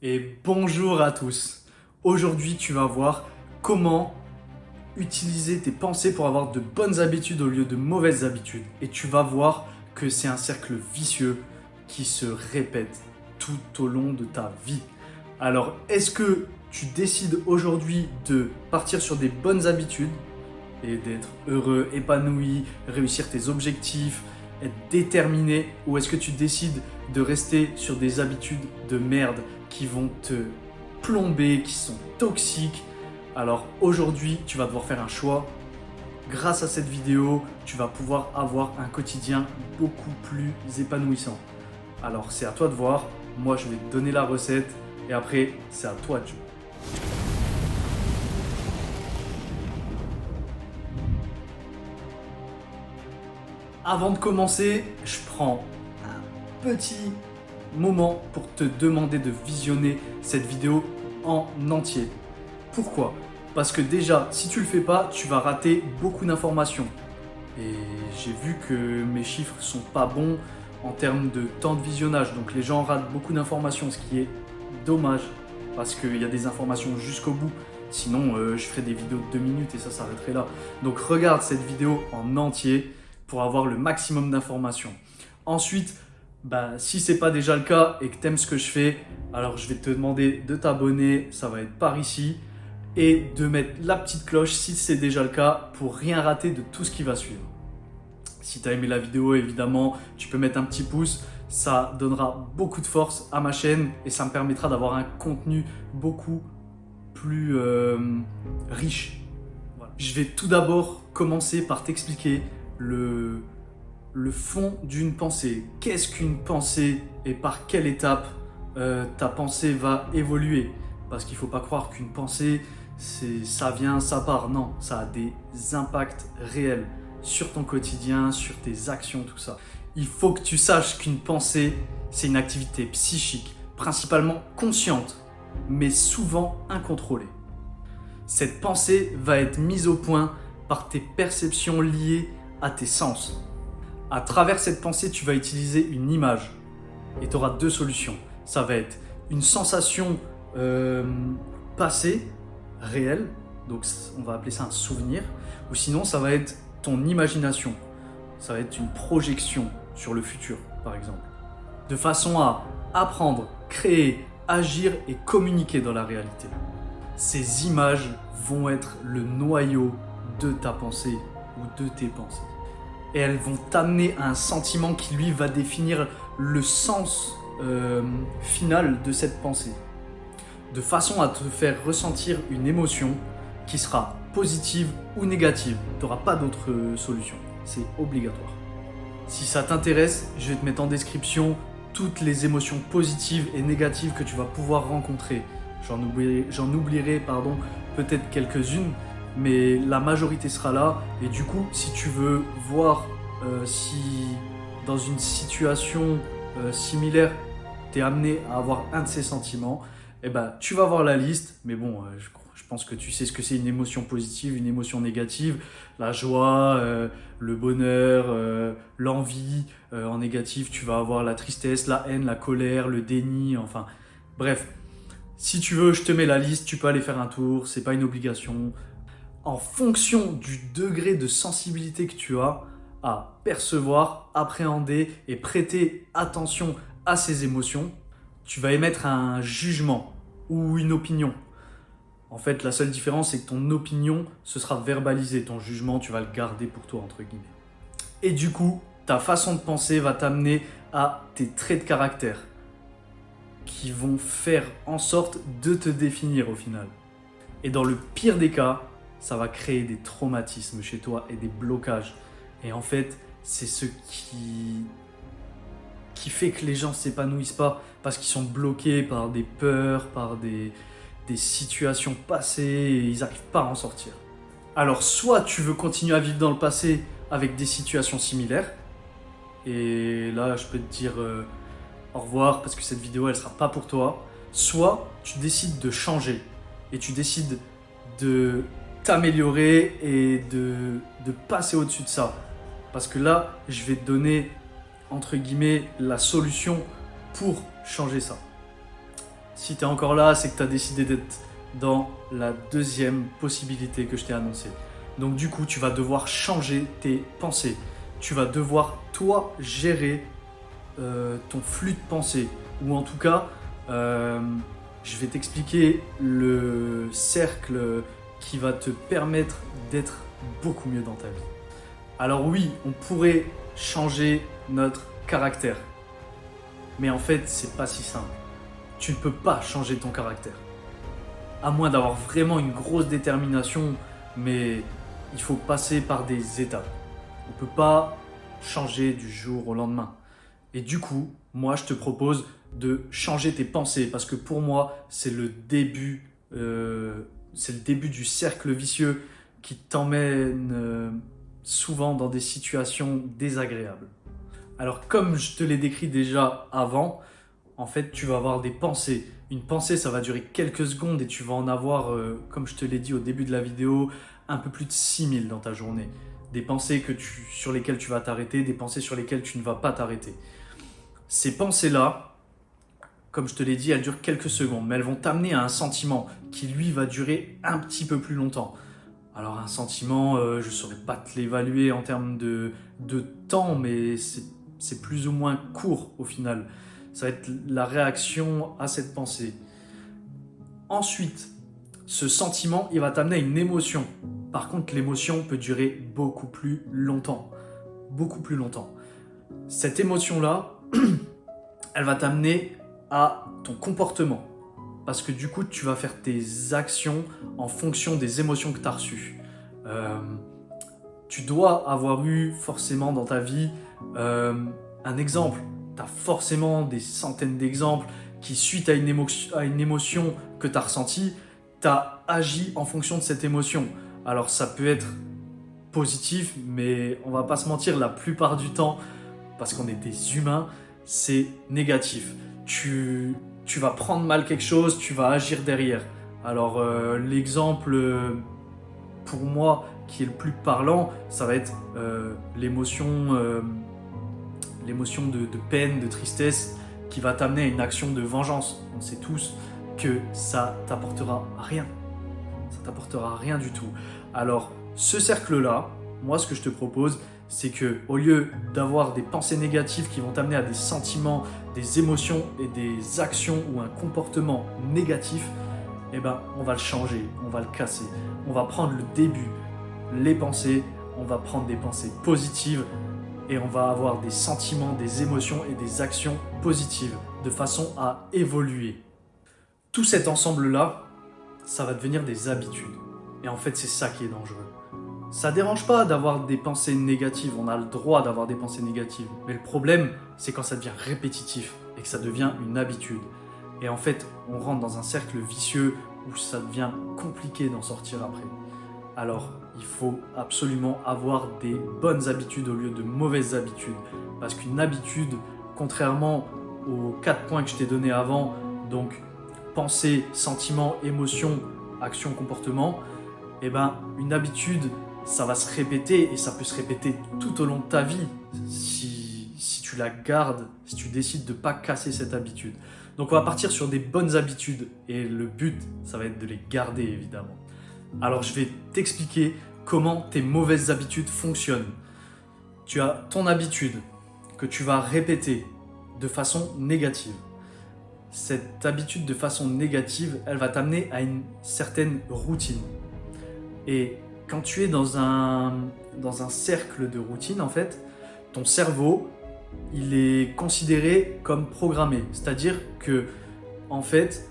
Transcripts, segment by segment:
Et bonjour à tous. Aujourd'hui, tu vas voir comment utiliser tes pensées pour avoir de bonnes habitudes au lieu de mauvaises habitudes. Et tu vas voir que c'est un cercle vicieux qui se répète tout au long de ta vie. Alors, est-ce que tu décides aujourd'hui de partir sur des bonnes habitudes et d'être heureux, épanoui, réussir tes objectifs, être déterminé, ou est-ce que tu décides de rester sur des habitudes de merde qui vont te plomber, qui sont toxiques? Alors aujourd'hui, tu vas devoir faire un choix. Grâce à cette vidéo, tu vas pouvoir avoir un quotidien beaucoup plus épanouissant. Alors c'est à toi de voir. Moi, je vais te donner la recette et après, c'est à toi de jouer. Avant de commencer, je prends un petit moment pour te demander de visionner cette vidéo en entier. Pourquoi? Parce que déjà, si tu le fais pas, tu vas rater beaucoup d'informations. Et j'ai vu que mes chiffres sont pas bons en termes de temps de visionnage. Donc les gens ratent beaucoup d'informations, ce qui est dommage parce qu'il y a des informations jusqu'au bout. Sinon, je ferai des vidéos de 2 minutes et ça s'arrêterait là. Donc regarde cette vidéo en entier pour avoir le maximum d'informations. Ensuite, si ce n'est pas déjà le cas et que tu aimes ce que je fais, alors je vais te demander de t'abonner, ça va être par ici, et de mettre la petite cloche si c'est déjà le cas pour rien rater de tout ce qui va suivre. Si tu as aimé la vidéo, évidemment, tu peux mettre un petit pouce, ça donnera beaucoup de force à ma chaîne et ça me permettra d'avoir un contenu beaucoup plus riche. Voilà. Je vais tout d'abord commencer par t'expliquer le fond d'une pensée. Qu'est-ce qu'une pensée et par quelle étape ta pensée va évoluer? Parce qu'il ne faut pas croire qu'une pensée, ça vient, ça part. Non, ça a des impacts réels sur ton quotidien, sur tes actions, tout ça. Il faut que tu saches qu'une pensée, c'est une activité psychique, principalement consciente, mais souvent incontrôlée. Cette pensée va être mise au point par tes perceptions liées à tes sens. À travers cette pensée, tu vas utiliser une image et tu auras deux solutions. Ça va être une sensation passée, réelle, donc on va appeler ça un souvenir, ou sinon ça va être ton imagination. Ça va être une projection sur le futur, par exemple. De façon à apprendre, créer, agir et communiquer dans la réalité. Ces images vont être le noyau de ta pensée ou de tes pensées. Et elles vont t'amener à un sentiment qui, lui, va définir le sens final de cette pensée. De façon à te faire ressentir une émotion qui sera positive ou négative. Tu n'auras pas d'autre solution. C'est obligatoire. Si ça t'intéresse, je vais te mettre en description toutes les émotions positives et négatives que tu vas pouvoir rencontrer. J'en oublierai peut-être quelques-unes, mais la majorité sera là. Et du coup, si tu veux voir si dans une situation similaire, tu es amené à avoir un de ces sentiments, tu vas voir la liste. Mais bon, je pense que tu sais ce que c'est une émotion positive, une émotion négative. La joie, le bonheur, l'envie. En négatif, tu vas avoir la tristesse, la haine, la colère, le déni, enfin bref. Si tu veux, je te mets la liste, tu peux aller faire un tour, c'est pas une obligation. En fonction du degré de sensibilité que tu as à percevoir, appréhender et prêter attention à ces émotions, tu vas émettre un jugement ou une opinion. En fait, la seule différence, c'est que ton opinion, ce sera verbalisé. Ton jugement, tu vas le garder pour toi, entre guillemets. Et du coup, ta façon de penser va t'amener à tes traits de caractère qui vont faire en sorte de te définir au final. Et dans le pire des cas, ça va créer des traumatismes chez toi et des blocages. Et en fait, c'est ce qui fait que les gens ne s'épanouissent pas parce qu'ils sont bloqués par des peurs, par des situations passées et ils n'arrivent pas à en sortir. Alors, soit tu veux continuer à vivre dans le passé avec des situations similaires, et là, je peux te dire au revoir parce que cette vidéo, elle ne sera pas pour toi. Soit tu décides de changer et tu décides de t'améliorer et de passer au-dessus de ça. Parce que là, je vais te donner, entre guillemets, la solution pour changer ça. Si tu es encore là, c'est que tu as décidé d'être dans la deuxième possibilité que je t'ai annoncée. Donc du coup, tu vas devoir changer tes pensées. Tu vas devoir, toi, gérer ton flux de pensée. Ou en tout cas, je vais t'expliquer le cercle qui va te permettre d'être beaucoup mieux dans ta vie. Alors oui, on pourrait changer notre caractère. Mais en fait, c'est pas si simple. Tu ne peux pas changer ton caractère. À moins d'avoir vraiment une grosse détermination, mais il faut passer par des étapes. On ne peut pas changer du jour au lendemain. Et du coup, moi, je te propose de changer tes pensées parce que pour moi, c'est le début du cercle vicieux qui t'emmène souvent dans des situations désagréables. Alors, comme je te l'ai décrit déjà avant, en fait, tu vas avoir des pensées. Une pensée, ça va durer quelques secondes et tu vas en avoir, comme je te l'ai dit au début de la vidéo, un peu plus de 6000 dans ta journée. Des pensées sur lesquelles tu vas t'arrêter, des pensées sur lesquelles tu ne vas pas t'arrêter. Ces pensées-là, comme je te l'ai dit, elles durent quelques secondes, mais elles vont t'amener à un sentiment qui, lui, va durer un petit peu plus longtemps. Alors un sentiment, je ne saurais pas te l'évaluer en termes de temps, mais c'est plus ou moins court au final. Ça va être la réaction à cette pensée. Ensuite, ce sentiment, il va t'amener à une émotion. Par contre, l'émotion peut durer beaucoup plus longtemps. Beaucoup plus longtemps. Cette émotion-là, elle va t'amener à ton comportement. Parce que du coup, tu vas faire tes actions en fonction des émotions que tu as reçues. Tu dois avoir eu forcément dans ta vie un exemple. Tu as forcément des centaines d'exemples qui, suite à une émotion que tu as ressentie, tu as agi en fonction de cette émotion. Alors ça peut être positif, mais on va pas se mentir, la plupart du temps, parce qu'on est des humains, c'est négatif. Tu vas prendre mal quelque chose, tu vas agir derrière. Alors l'exemple pour moi qui est le plus parlant, ça va être l'émotion de peine, de tristesse qui va t'amener à une action de vengeance. On sait tous que ça t'apportera rien. Ça t'apportera rien du tout. Alors ce cercle-là, moi ce que je te propose, c'est que au lieu d'avoir des pensées négatives qui vont t'amener à des sentiments, des émotions et des actions ou un comportement négatif, eh ben, on va le changer, on va le casser. On va prendre le début, les pensées, on va prendre des pensées positives et on va avoir des sentiments, des émotions et des actions positives de façon à évoluer. Tout cet ensemble-là, ça va devenir des habitudes. Et en fait, c'est ça qui est dangereux. Ça ne dérange pas d'avoir des pensées négatives, on a le droit d'avoir des pensées négatives. Mais le problème, c'est quand ça devient répétitif et que ça devient une habitude. Et en fait, on rentre dans un cercle vicieux où ça devient compliqué d'en sortir après. Alors, il faut absolument avoir des bonnes habitudes au lieu de mauvaises habitudes. Parce qu'une habitude, contrairement aux 4 points que je t'ai donnés avant, donc pensée, sentiment, émotion, action, comportement, eh ben, une habitude, ça va se répéter et ça peut se répéter tout au long de ta vie si tu la gardes, si tu décides de ne pas casser cette habitude. Donc on va partir sur des bonnes habitudes et le but, ça va être de les garder évidemment. Alors je vais t'expliquer comment tes mauvaises habitudes fonctionnent. Tu as ton habitude que tu vas répéter de façon négative. Cette habitude de façon négative, elle va t'amener à une certaine routine. Et quand tu es dans un cercle de routine, en fait, ton cerveau, il est considéré comme programmé. C'est-à-dire que, en fait,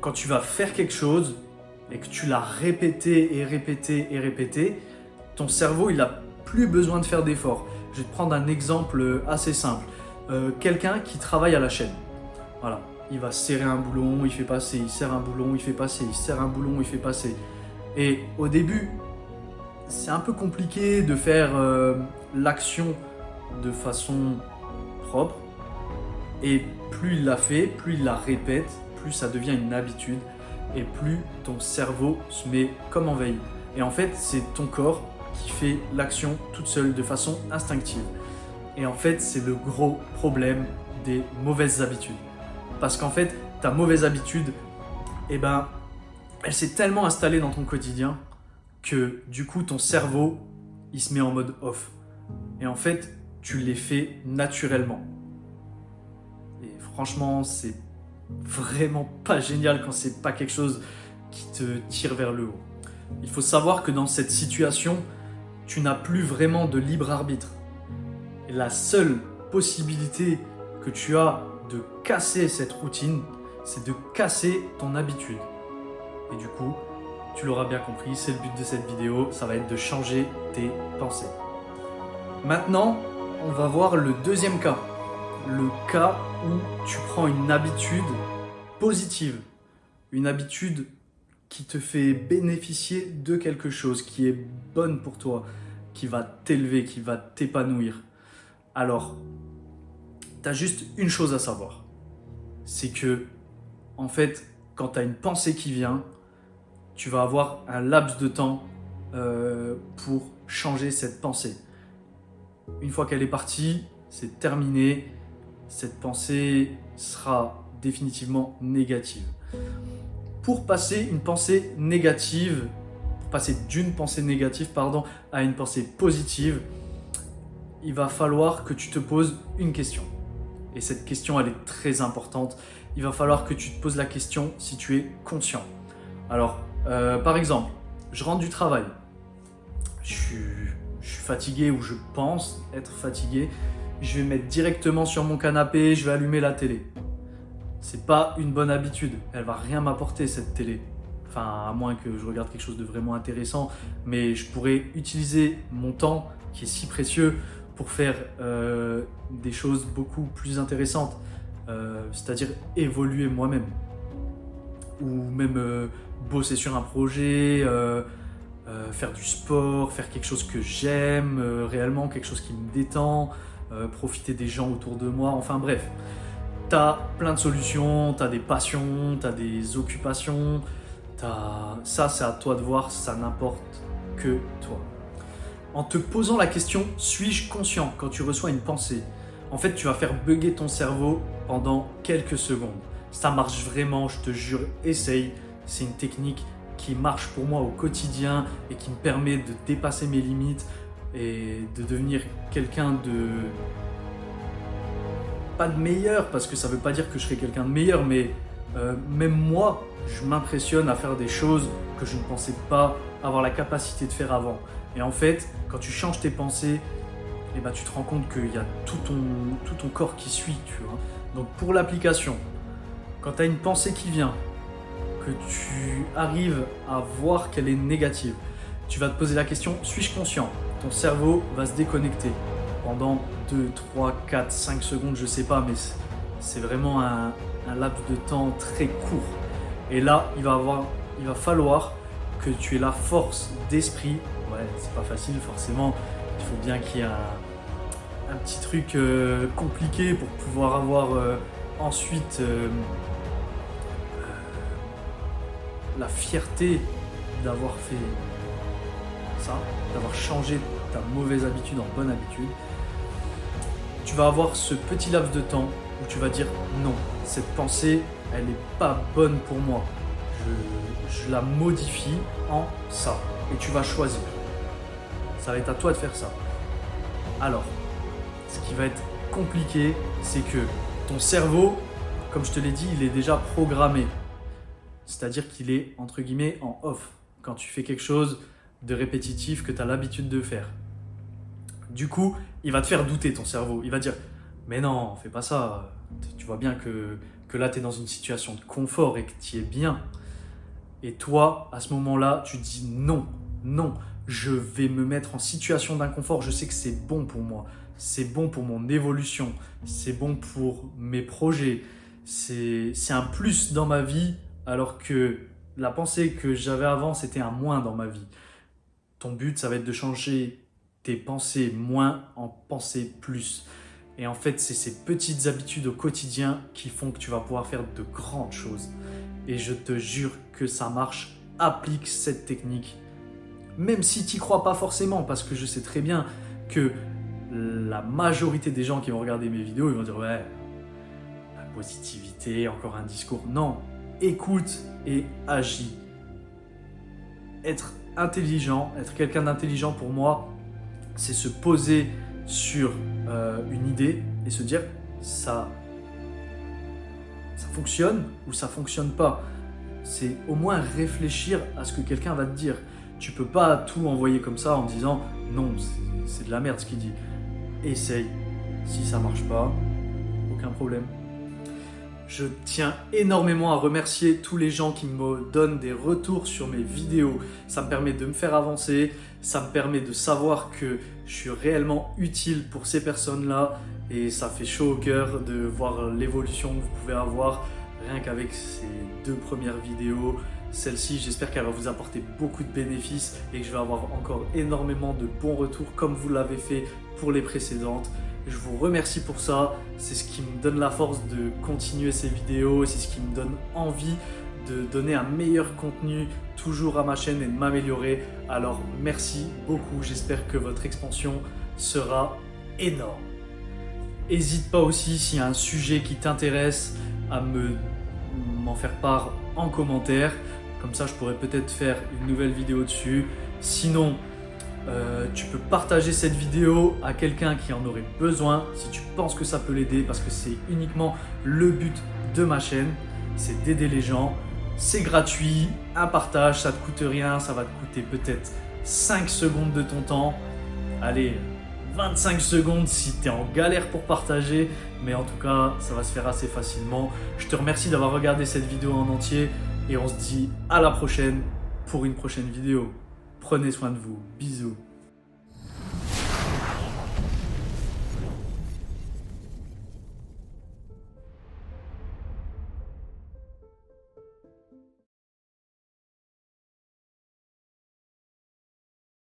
quand tu vas faire quelque chose et que tu l'as répété et répété et répété, ton cerveau, il n'a plus besoin de faire d'efforts. Je vais te prendre un exemple assez simple. Quelqu'un qui travaille à la chaîne. Voilà. Il va serrer un boulon, il fait passer, il serre un boulon, il fait passer, il serre un boulon, il fait passer. Et au début, c'est un peu compliqué de faire l'action de façon propre. Et plus il la fait, plus il la répète, plus ça devient une habitude et plus ton cerveau se met comme en veille. Et en fait, c'est ton corps qui fait l'action toute seule de façon instinctive. Et en fait, c'est le gros problème des mauvaises habitudes. Parce qu'en fait, ta mauvaise habitude, eh ben, elle s'est tellement installée dans ton quotidien que du coup ton cerveau il se met en mode off. Et en fait, tu les fais naturellement. Et franchement, c'est vraiment pas génial quand c'est pas quelque chose qui te tire vers le haut. Il faut savoir que dans cette situation, tu n'as plus vraiment de libre arbitre. Et la seule possibilité que tu as de casser cette routine, c'est de casser ton habitude. Et du coup, tu l'auras bien compris, c'est le but de cette vidéo, ça va être de changer tes pensées. Maintenant, on va voir le deuxième cas. Le cas où tu prends une habitude positive, une habitude qui te fait bénéficier de quelque chose, qui est bonne pour toi, qui va t'élever, qui va t'épanouir. Alors, tu as juste une chose à savoir, c'est que, en fait, quand tu as une pensée qui vient, tu vas avoir un laps de temps pour changer cette pensée. Une fois qu'elle est partie, c'est terminé, cette pensée sera définitivement négative. Pour passer d'une pensée négative, à une pensée positive, il va falloir que tu te poses une question. Et cette question, elle est très importante. Il va falloir que tu te poses la question si tu es conscient. Alors, par exemple, je rentre du travail. Je suis fatigué ou je pense être fatigué. Je vais me mettre directement sur mon canapé, je vais allumer la télé. C'est pas une bonne habitude. Elle va rien m'apporter cette télé. Enfin, à moins que je regarde quelque chose de vraiment intéressant. Mais je pourrais utiliser mon temps qui est si précieux pour faire des choses beaucoup plus intéressantes. C'est-à-dire évoluer moi-même. Ou même bosser sur un projet, faire du sport, faire quelque chose que j'aime réellement, quelque chose qui me détend, profiter des gens autour de moi, enfin bref. Tu as plein de solutions, tu as des passions, tu as des occupations, ça c'est à toi de voir, ça n'importe que toi. En te posant la question « suis-je conscient ?» quand tu reçois une pensée, en fait tu vas faire bugger ton cerveau pendant quelques secondes. Ça marche vraiment, je te jure, essaye. C'est une technique qui marche pour moi au quotidien et qui me permet de dépasser mes limites et de devenir quelqu'un de... pas de meilleur, parce que ça ne veut pas dire que je serai quelqu'un de meilleur, mais même moi, je m'impressionne à faire des choses que je ne pensais pas avoir la capacité de faire avant. Et en fait, quand tu changes tes pensées, eh ben, tu te rends compte qu'il y a tout ton corps qui suit. Tu vois. Donc pour l'application, quand tu as une pensée qui vient, que tu arrives à voir qu'elle est négative, tu vas te poser la question, suis-je conscient? Ton cerveau va se déconnecter pendant 2, 3, 4, 5 secondes, je sais pas, mais c'est vraiment un laps de temps très court. Et là, il va falloir que tu aies la force d'esprit. Ouais, c'est pas facile forcément, il faut bien qu'il y ait un petit truc compliqué pour pouvoir avoir ensuite la fierté d'avoir fait ça, d'avoir changé ta mauvaise habitude en bonne habitude. Tu vas avoir ce petit laps de temps où tu vas dire non, cette pensée, elle n'est pas bonne pour moi. Je la modifie en ça. Et tu vas choisir. Ça va être à toi de faire ça. Alors, ce qui va être compliqué, c'est que ton cerveau, comme je te l'ai dit, il est déjà programmé. C'est-à-dire qu'il est, entre guillemets, en off. Quand tu fais quelque chose de répétitif que tu as l'habitude de faire. Du coup, il va te faire douter ton cerveau. Il va dire « Mais non, fais pas ça. Tu vois bien que là, tu es dans une situation de confort et que tu y es bien. » Et toi, à ce moment-là, tu dis « Non, non, je vais me mettre en situation d'inconfort. Je sais que c'est bon pour moi. C'est bon pour mon évolution. C'est bon pour mes projets. C'est un plus dans ma vie. » Alors que la pensée que j'avais avant, c'était un moins dans ma vie. Ton but, ça va être de changer tes pensées moins en pensées plus. Et en fait, c'est ces petites habitudes au quotidien qui font que tu vas pouvoir faire de grandes choses. Et je te jure que ça marche. Applique cette technique. Même si tu n'y crois pas forcément, parce que je sais très bien que la majorité des gens qui vont regarder mes vidéos, ils vont dire « Ouais, positivité, encore un discours. Non, écoute et agis. Être intelligent, être quelqu'un d'intelligent pour moi, c'est se poser sur une idée et se dire ça fonctionne ou ça fonctionne pas. C'est au moins réfléchir à ce que quelqu'un va te dire. Tu peux pas tout envoyer comme ça en disant non, c'est de la merde ce qu'il dit. Essaye. Si ça marche pas, aucun problème. Je tiens énormément à remercier tous les gens qui me donnent des retours sur mes vidéos. Ça me permet de me faire avancer, ça me permet de savoir que je suis réellement utile pour ces personnes-là et ça fait chaud au cœur de voir l'évolution que vous pouvez avoir rien qu'avec ces 2 premières vidéos. Celle-ci, j'espère qu'elle va vous apporter beaucoup de bénéfices et que je vais avoir encore énormément de bons retours comme vous l'avez fait pour les précédentes. Je vous remercie pour ça, c'est ce qui me donne la force de continuer ces vidéos, c'est ce qui me donne envie de donner un meilleur contenu toujours à ma chaîne et de m'améliorer. Alors merci beaucoup, j'espère que votre expansion sera énorme. N'hésite pas aussi s'il y a un sujet qui t'intéresse à m'en faire part en commentaire, comme ça je pourrais peut-être faire une nouvelle vidéo dessus. Sinon, tu peux partager cette vidéo à quelqu'un qui en aurait besoin si tu penses que ça peut l'aider parce que c'est uniquement le but de ma chaîne, c'est d'aider les gens. C'est gratuit, un partage, ça te coûte rien, ça va te coûter peut-être 5 secondes de ton temps. Allez, 25 secondes si tu es en galère pour partager, mais en tout cas, ça va se faire assez facilement. Je te remercie d'avoir regardé cette vidéo en entier et on se dit à la prochaine pour une prochaine vidéo. Prenez soin de vous. Bisous.